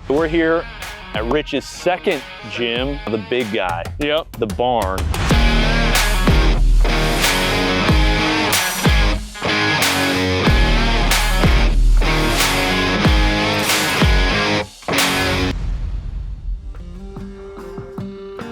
We're here at Rich's second gym, the big guy. Yep. The barn.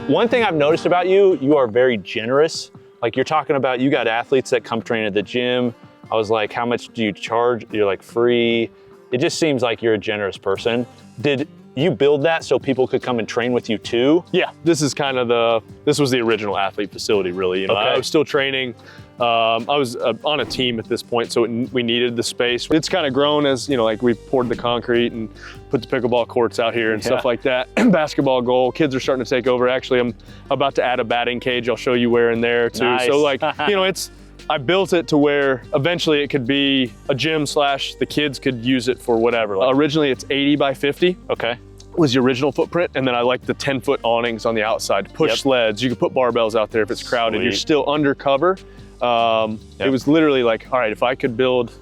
One thing I've noticed about you, you are very generous. Like you're talking about, you got athletes that come train at the gym. I was like, how much do you charge? You're like free. It just seems like you're a generous person. Did you build that so people could come and train with you too? Yeah, this is kind of this was the original athlete facility really. You know, Okay. I was still training. I was on a team at this point, so we needed the space. It's kind of grown as, you know, like we poured the concrete and put the pickleball courts out here and stuff like that. Basketball goal, kids are starting to take over. Actually, I'm about to add a batting cage. I'll show you where in there too. Nice. So like, you know, I built it to where eventually it could be a gym / the kids could use it for whatever. Like, originally it's 80 by 50. Okay. Was the original footprint, and then I like the 10-foot awnings on the outside. Push sleds, you can put barbells out there if it's crowded. Sweet. You're still under cover. It was literally like, all right, if I could build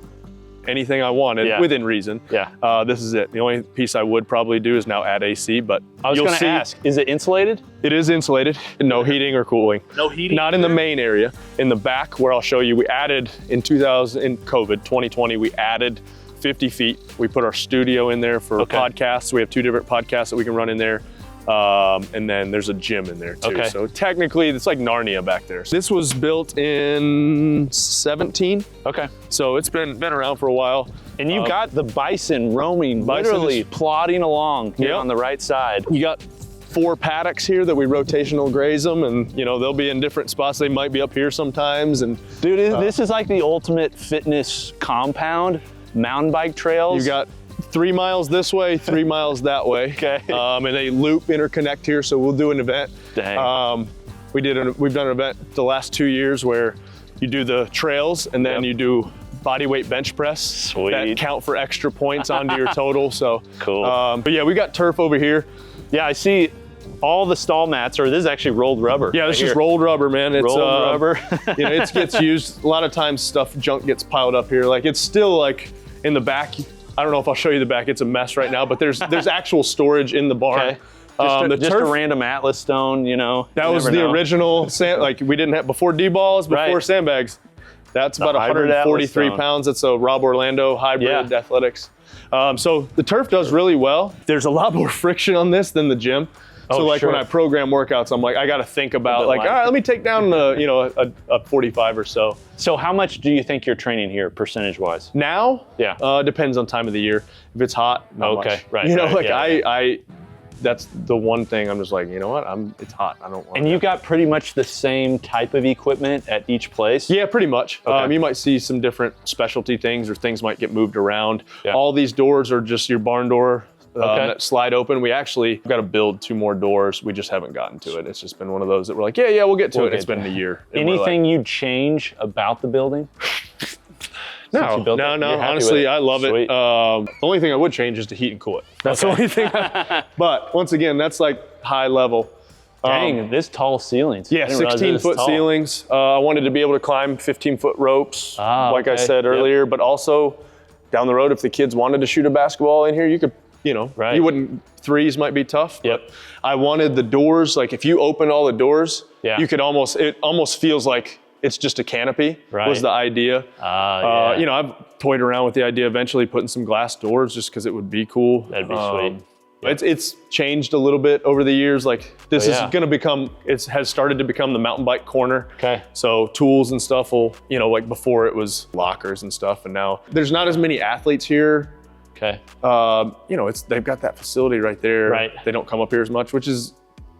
anything I wanted within reason, this is it. The only piece I would probably do is now add AC, but I was gonna ask, is it insulated? It is insulated, no heating or cooling. No heating? Not in the main area. In the back where I'll show you, we added in COVID, 2020, we added 50 feet. We put our studio in there for podcasts. We have 2 different podcasts that we can run in there. And then there's a gym in there too. Okay. So technically it's like Narnia back there. This was built in 17. Okay. So it's been around for a while. And you got the bison roaming, literally plodding along here on the right side. You got 4 paddocks here that we rotational graze them, and you know, they'll be in different spots. They might be up here sometimes. And dude, this is like the ultimate fitness compound. Mountain bike trails. You got 3 miles this way, 3 miles that way. Okay. And a loop interconnect here, so we'll do an event. Dang. We've done an event the last 2 years where you do the trails and then you do body weight bench press. Sweet. That count for extra points onto your total. So cool. But yeah, we got turf over here. Yeah, I see all the stall mats, or this is actually rolled rubber. Yeah, this is rolled rubber, man. It's rolled rubber. You know, it gets used a lot of times. Junk gets piled up here. Like it's still like in the back. I don't know if I'll show you the back. It's a mess right now, but there's actual storage in the barn. Okay. Just a random Atlas stone, you know. That was the original sand. Like we didn't have before D-balls, before sandbags. That's about 143 pounds. It's a Rob Orlando hybrid athletics. So the turf does really well. There's a lot more friction on this than the gym. So like when I program workouts, I'm like, I got to think about like, all right, let me take down a 45 or so. So how much do you think you're training here percentage wise? Now? Yeah. Depends on time of the year. If it's hot, not much. Right. You know, like that's the one thing I'm just like, you know what? It's hot. I don't want. And you got pretty much the same type of equipment at each place? Yeah, pretty much. Okay. You might see some different specialty things, or things might get moved around. Yeah. All these doors are just your barn door. That slide open. We actually got to build 2 more doors. We just haven't gotten to it. It's just been one of those that we're like, yeah, we'll get to it. It's been a year. Anything you'd change about the building? No. Honestly, I love it. The only thing I would change is to heat and cool it. That's the only thing. But once again, that's like high level. Dang, this tall ceilings. Yeah, 16-foot ceilings. I wanted to be able to climb 15-foot ropes, like I said earlier, but also down the road, if the kids wanted to shoot a basketball in here, you could, you know, you wouldn't, threes might be tough. Yep. I wanted the doors, like if you open all the doors, you could it almost feels like it's just a canopy, was the idea. You know, I've toyed around with the idea eventually putting some glass doors just because it would be cool. That'd be sweet. It's changed a little bit over the years. Like this is going to become, has started to become the mountain bike corner. Okay. So tools and stuff will, you know, like before it was lockers and stuff, and now there's not as many athletes here. Okay. You know, they've got that facility right there. Right. They don't come up here as much, which is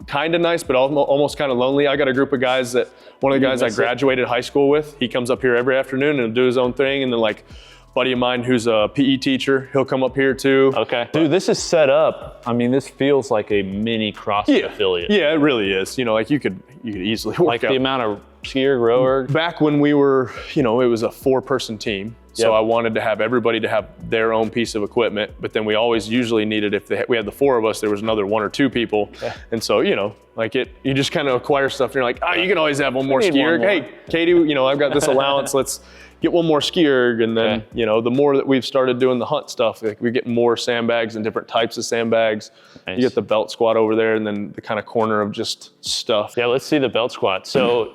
kind of nice, but almost kind of lonely. I got a group of guys that, one of the guys I graduated high school with, he comes up here every afternoon and do his own thing. And then like a buddy of mine who's a PE teacher, he'll come up here too. Okay. Dude, this is set up. I mean, this feels like a mini CrossFit affiliate. Yeah, it really is. You know, like you could easily work like out. The amount of skier, rower. Back when we were, you know, it was a 4-person team. So I wanted to have everybody to have their own piece of equipment, but then we always usually needed, if we had the 4 of us, there was another 1 or 2 people. Yeah. And so, you know, like you just kind of acquire stuff and you're like, you can always have one more skier. Hey, Katie, you know, I've got this allowance. Let's get one more ski erg, and then you know, the more that we've started doing the hunt stuff, like we get more sandbags and different types of sandbags. Nice. You get the belt squat over there, and then the kind of corner of just stuff. Yeah, let's see the belt squat. So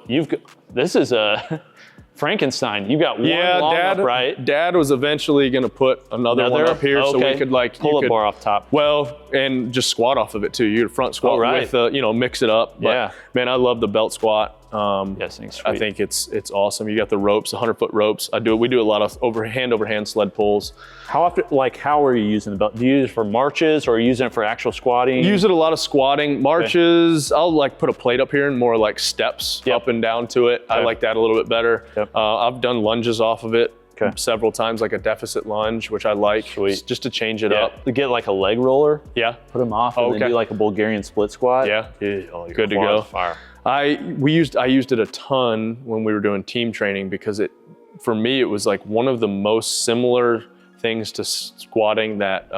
this is a Frankenstein. You got one long upright. Dad was eventually going to put another one up here, so we could like pull a bar off top. Well, and just squat off of it too. You could front squat with, you know, mix it up. But, man, I love the belt squat. Yes, I think it's awesome. You got the ropes, 100-foot ropes. We do a lot of overhand sled pulls. How often, like, how are you using the belt? Do you use it for marches, or are you using it for actual squatting? Use it a lot of squatting. Marches, I'll like put a plate up here and more like steps up and down to it. I like that a little bit better. I've done lunges off of it several times, like a deficit lunge, which I like, just to change it up. To get like a leg roller, put them off, and then do like a Bulgarian split squat. Good to go. Fire. I used it a ton when we were doing team training, because for me it was like one of the most similar things to squatting that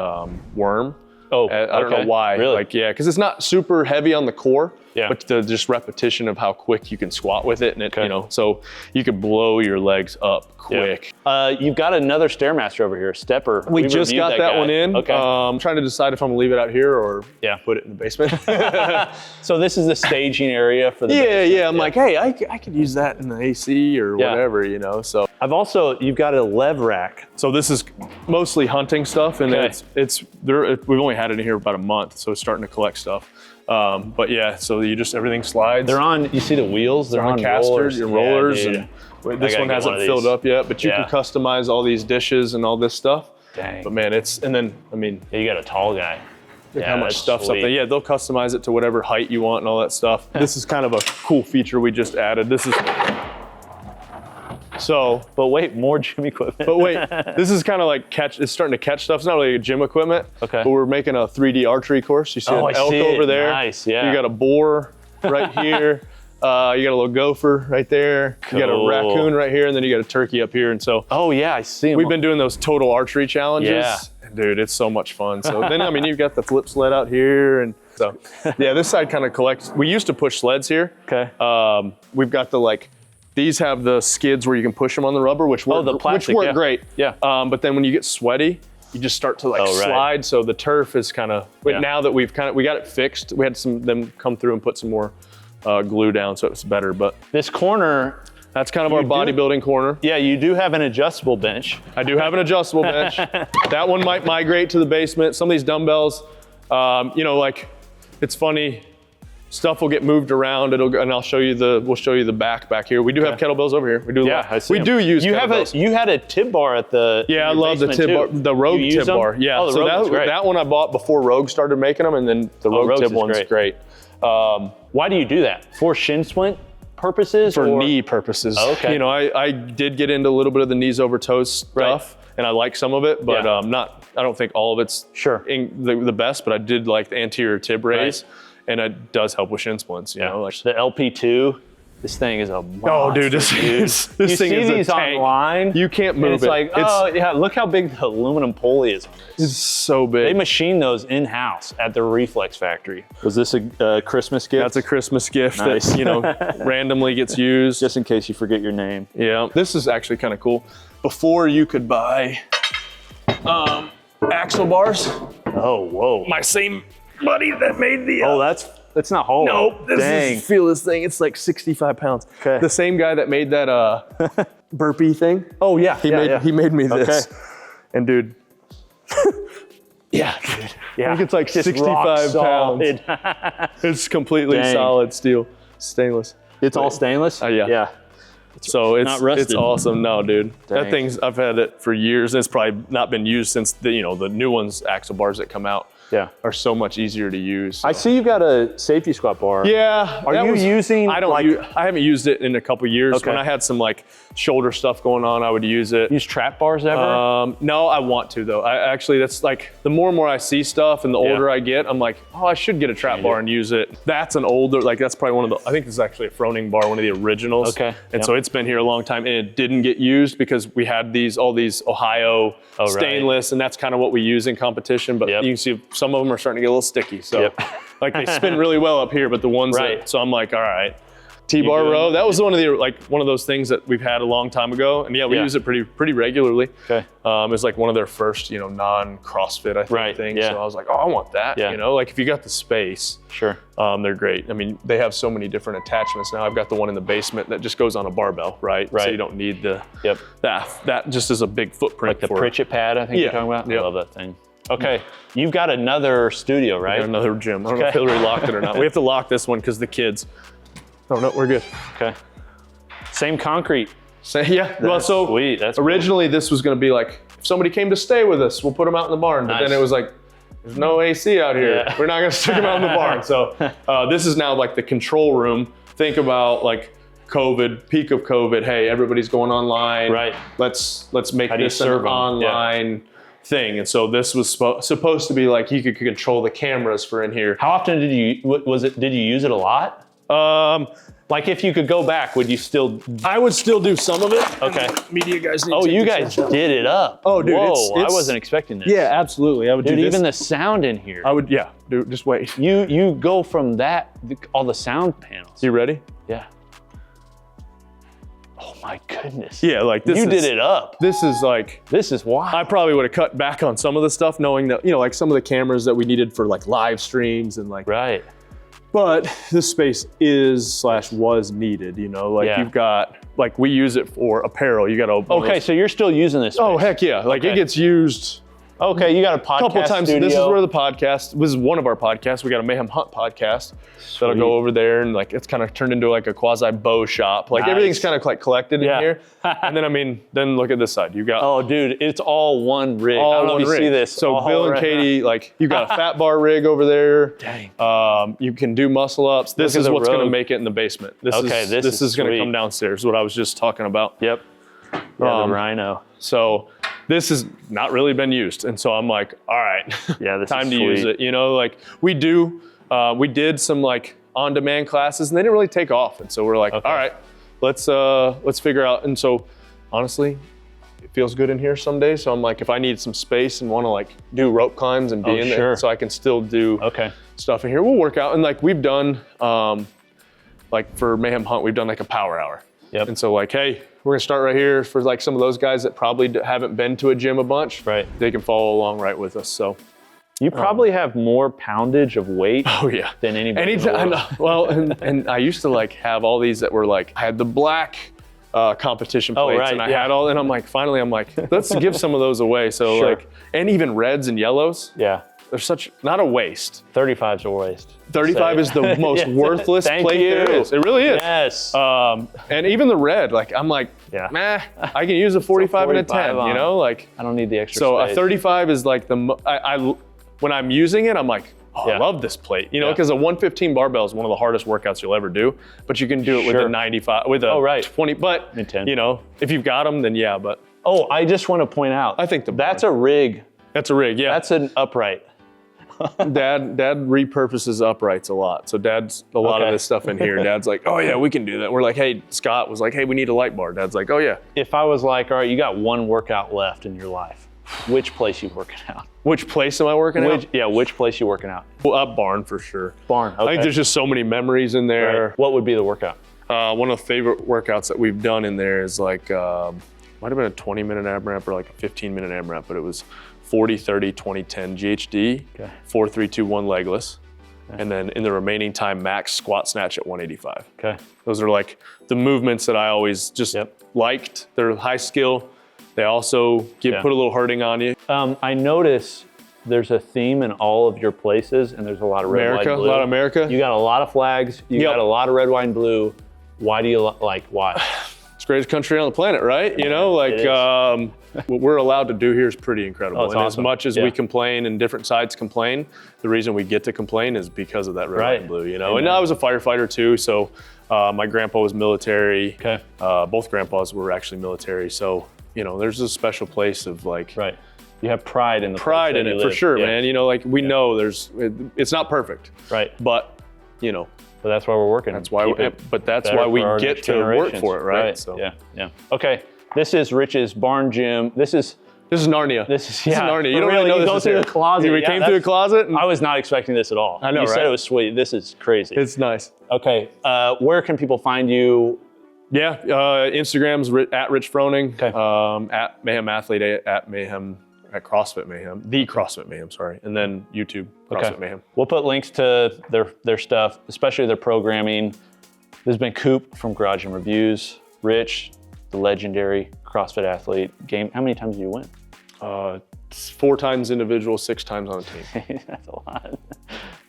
worm. I don't know why. Really? Like, because it's not super heavy on the core, but the just repetition of how quick you can squat with it, and it, you know, so you could blow your legs up quick. You've got another Stairmaster over here, Stepper. We just got that one in. I'm trying to decide if I'm gonna leave it out here or put it in the basement. So this is the staging area for the basement. I'm like, hey, I could use that in the AC or whatever, you know. So you've got a lev rack. So this is mostly hunting stuff, and we've only had it in here about a month, so it's starting to collect stuff. But yeah, so everything slides. They're on, you see the wheels? They're on casters, rollers. And this one hasn't filled up yet, but you can customize all these dishes and all this stuff. Dang. But man, you got a tall guy. How much stuff's up there. Yeah, they'll customize it to whatever height you want and all that stuff. This is kind of a cool feature we just added. But wait, more gym equipment. But wait, this is kind of like it's starting to catch stuff. It's not really gym equipment. But we're making a 3D archery course. You see an elk over there. Nice, yeah. You got a boar right here. You got a little gopher right there. Cool. You got a raccoon right here, and then you got a turkey up here. And so, I see them. We've been doing those total archery challenges. Yeah. Dude, it's so much fun. So then, you've got the flip sled out here, and so this side kind of collects. We used to push sleds here. We've got these have the skids where you can push them on the rubber, which work great. But then when you get sweaty, you just start to slide. So the turf is kind of, now that we got it fixed, we had them come through and put some more glue down, so it's better. But this corner, that's kind of our bodybuilding corner. Yeah, you do have an adjustable bench. I do have an adjustable bench. That one might migrate to the basement. Some of these dumbbells, it's funny. Stuff will get moved around. And we'll show you the back here. We do have kettlebells over here. We do. I see. We do use kettlebells. You had a tib bar at the. Yeah, I love the tib bar, the Rogue tib bar. Yeah. Oh, that one I bought before Rogue started making them, and then the Rogue tib one's great. Why do you do that? For shin splint purposes? For knee purposes. Oh, okay. You know, I did get into a little bit of the knees over toes stuff, and I like some of it, but I don't think all of it's the best, but I did like the anterior tib raise. And it does help with shin splints, you know. Like the LP2, this thing is a monster. Oh, dude, this thing is a tank. Online. You can't move it. Look how big the aluminum pulley is. It's so big. They machine those in-house at the Reflex factory. Was this a Christmas gift? That's a Christmas gift that, randomly gets used. Just in case you forget your name. Yeah, this is actually kind of cool. Before you could buy axle bars. Oh, whoa. My same buddy that made the that's not hollow. Nope. Feel this thing. It's like 65 pounds. Okay. The same guy that made that burpee thing. Oh yeah. He made me this. And dude. Yeah. I think it's like 65 pounds. It's completely solid steel, stainless. It's all stainless. Yeah. So it's awesome. No, dude. Dang. That thing's, I've had it for years, and it's probably not been used since the new ones, axle bars that come out. Are so much easier to use. So. I see you've got a safety squat bar. Yeah. Are you using? I haven't used it in a couple years. Okay. When I had some shoulder stuff going on, I would use it. Use trap bars ever? No, I want to though. That's the more and more I see stuff, and the older I get, I'm like, oh, I should get a trap bar and use it. That's an older, that's probably one of the. I think this is actually a Froning bar, one of the originals. Okay. And so it's been here a long time, and it didn't get used because we had all these Ohio stainless, and that's kind of what we use in competition. But you can see some of them are starting to get a little sticky. So they spin really well up here, but the ones so I'm like, all right. T-bar row. That was one of those things that we've had a long time ago, and we use it pretty regularly. Okay. It's like one of their first, non-CrossFit, I think, things. Yeah. So I was like, oh, I want that. Yeah. Like if you got the space, sure. They're great. I mean, they have so many different attachments now. I've got the one in the basement that just goes on a barbell, right? So you don't need that just is a big footprint. Like the Pritchett pad, I think you're talking about? I love that thing. Okay, you've got another studio, right? Another gym. I don't know if Hillary locked it or not. We have to lock this one because the kids. Oh, no, we're good. Okay. Same concrete. Well, so sweet. That's originally this was going to be like, if somebody came to stay with us, we'll put them out in the barn. But then it was like, there's no AC out here. Yeah. We're not going to stick them out in the barn. So this is now like the control room. Think about like COVID, peak of COVID. Hey, everybody's going online. Right. Let's make this an online thing. And so this was supposed to be like you could control the cameras for in here. How often did you use it a lot? Like if you could go back, would you still? I would still do some of it. Okay. Media guys need you guys did it up. Oh, dude. Whoa, I wasn't expecting this. Yeah, absolutely. I would do this. Even the sound in here. I would, dude, just wait. You go from that, all the sound panels. You ready? Yeah. Oh my goodness. Yeah, like this. You did it up. This is wild. I probably would have cut back on some of the stuff, knowing that, like some of the cameras that we needed for like live streams and like. Right. But this space was needed, you've got, like we use it for apparel. You got to. Okay, so you're still using this space. Oh, heck yeah. Like it gets used. Okay, you got a podcast couple times. studio. This is where this is one of our podcasts. We got a Mayhem Hunt podcast. That'll go over there, and like it's kind of turned into like a quasi bow shop. Like everything's kind of like collected in here. And then then look at this side. You got dude, it's all one rig. I don't know if you see this. So Bill and Katie, like you got a fat bar rig over there. Dang. You can do muscle ups. This is what's going to make it in the basement. This is going to come downstairs. What I was just talking about. Yep. Yeah, the Rhino. So this has not really been used. And so I'm like, all right, this time is to use it. Like we did some like on-demand classes and they didn't really take off. And so we're like, all right, let's figure out. And so honestly, it feels good in here some days. So I'm like, if I need some space and want to like do rope climbs and be in there so I can still do stuff in here, we'll work out. And like we've done, like for Mayhem Hunt, we've done like a power hour. Yep. And so like, hey, we're gonna start right here for like some of those guys that probably haven't been to a gym a bunch. Right. They can follow along right with us. So you probably have more poundage of weight than anybody. Well, and I used to like have all these that were like, I had the black competition plates and I had all, and I'm like, finally, let's give some of those away. So and even reds and yellows. Yeah. They're not a waste. 35's a waste. 35 is the most worthless plate there is. It really is. Yes. And even the red, like I'm like, I can use a 45 and a 10, like. I don't need the extra space. A 35 is like when I'm using it, I'm like, I love this plate, because a 115 barbell is one of the hardest workouts you'll ever do, but you can do it with a 95, with a 20, but if you've got them, then but. Oh, I just want to point out. I think that's a rig. That's a rig, yeah. That's an upright. Dad repurposes uprights a lot. So Dad's a lot of this stuff in here. Dad's like, oh yeah, we can do that. We're like, hey, Scott was like, hey, we need a light bar. Dad's like, oh yeah. If I was like, all right, you got one workout left in your life, which place you working out? Which place am I working out? Yeah, which place you working out? Well, barn for sure. Barn, okay. I think there's just so many memories in there. Right. What would be the workout? One of the favorite workouts that we've done in there is like, might have been a 20-minute AMRAP or like a 15-minute AMRAP, but it was 40, 30, 20, 10 GHD, 4, 3, 2, 1 legless. And then in the remaining time, max squat snatch at 185. Okay. Those are like the movements that I always just liked. They're high skill. They also put a little hurting on you. I notice there's a theme in all of your places, and there's a lot of red, white, blue. A lot of America. You got a lot of flags. You got a lot of red, white, and blue. Why do you why? It's the greatest country on the planet, right? You know, like what we're allowed to do here is pretty incredible. And awesome. As much as we complain and different sides complain, the reason we get to complain is because of that red, white, and blue, you know? Amen. And I was a firefighter too, so my grandpa was military. Okay. Both grandpas were actually military, so, you know, there's a special place of like... Right. You have pride in the pride in it for sure, man. You know, like we know it's not perfect. Right. But, you know. But that's why we're working. That's why, that's why we get to work for it, right? So. Yeah. Okay. This is Rich's barn gym. This is This is Narnia. This is Narnia. You don't really know you this go is through here. the closet. We came through the closet. I was not expecting this at all. I know, You said right? it was sweet. This is crazy. It's nice. Okay, where can people find you? Yeah, Instagram's at Rich Froning, Okay. at Mayhem Athlete, at Mayhem, at CrossFit Mayhem, the CrossFit Mayhem, sorry, and then YouTube CrossFit Mayhem. We'll put links to their stuff, especially their programming. This has been Coop from Garage and Reviews. Rich, the legendary CrossFit athlete. Game. How many times do you win? 4 times individual, 6 times on a team. That's a lot.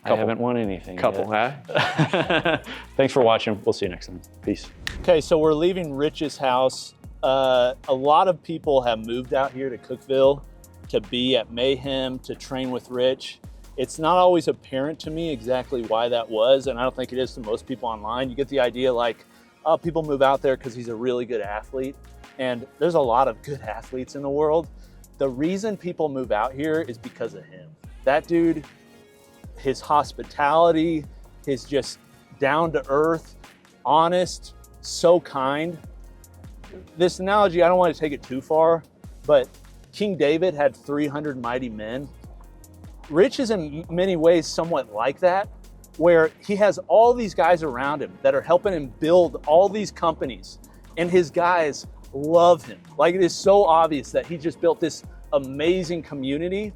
I haven't won anything Couple, yet. huh? Thanks for watching. We'll see you next time. Peace. Okay, so we're leaving Rich's house. A lot of people have moved out here to Cookeville to be at Mayhem, to train with Rich. It's not always apparent to me exactly why that was, and I don't think it is to most people online. You get the idea like, oh, people move out there because he's a really good athlete, and there's a lot of good athletes in the world. The reason people move out here is because of him. That dude, his hospitality, his just down to earth, honest, so kind. This analogy, I don't want to take it too far, but King David had 300 mighty men. Rich is in many ways somewhat like that, where he has all these guys around him that are helping him build all these companies, and his guys love him. Like, it is so obvious that he just built this amazing community.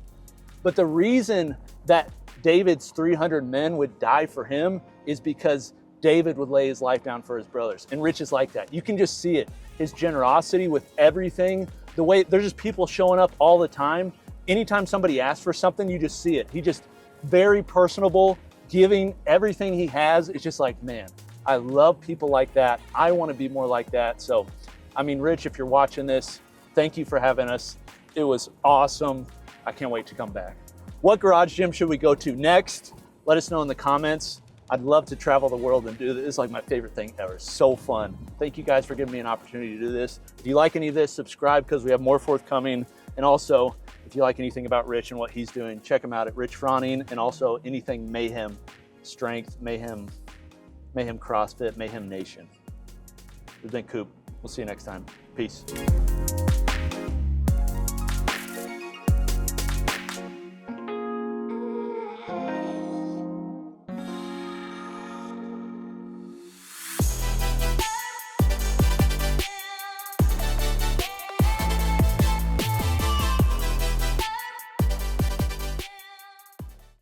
But the reason that David's 300 men would die for him is because David would lay his life down for his brothers. And Rich is like that. You can just see it. His generosity with everything, the way there's just people showing up all the time. Anytime somebody asks for something, you just see it. He just very personable, giving everything he has. It's just like, man, I love people like that. I want to be more like that. So, I mean, Rich, if you're watching this, thank you for having us. It was awesome. I can't wait to come back. What garage gym should we go to next? Let us know in the comments. I'd love to travel the world and do this. It's like my favorite thing ever. So fun. Thank you guys for giving me an opportunity to do this. If you like any of this, subscribe because we have more forthcoming. And also, if you like anything about Rich and what he's doing, check him out at Rich Froning, and also anything Mayhem Strength, Mayhem CrossFit, Mayhem Nation. This has been Coop. We'll see you next time. Peace.